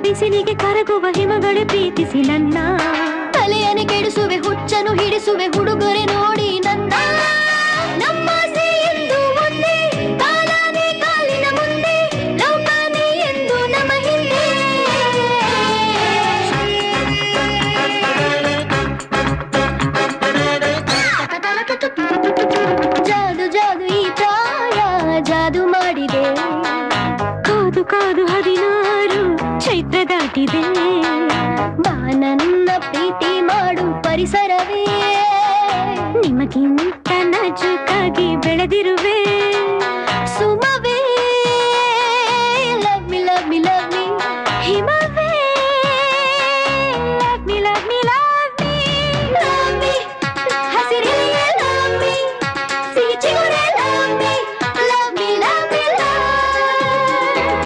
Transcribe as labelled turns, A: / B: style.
A: ಬಿಸಿಲಿಗೆ ಕರಗುವ ಹಿಮಗಳೇ ಪ್ರೀತಿಸಿ ನನ್ನ
B: ತಲೆಯನೆ ಕೆಡಿಸುವೆ ಹುಚ್ಚನು ಹಿಡಿಸುವೆ ಹುಡುಗರೆ ನೋಡಿ ನನ್ನ ನಮ್ಮಾಸೆ ಎಂದು ಒಂದೇ ಕಾಲಾನೆ ಕಾಲಿನ ಮುಂದೆ ಲೋಕಾನೆ ಎಂದು ನಮ್ಮ ಹಿಂದೆ ಜಾದು ಜಾದು ಈ ಪ್ರಾಯ ಜಾದು ಮಾಡಿದೆ
A: ಕಾದು ಕಾದು 16 ಚೈತ್ರ ದಾಟಿದೆ
B: ಬಾ ನನ್ನ ಪ್ರೀತಿ ಮಾಡು ಪರಿಸರವೇ
A: ನಿಮಗಿಂತ ನಾಜೂಕಾಗಿ ಬೆಳೆದಿರುವೆ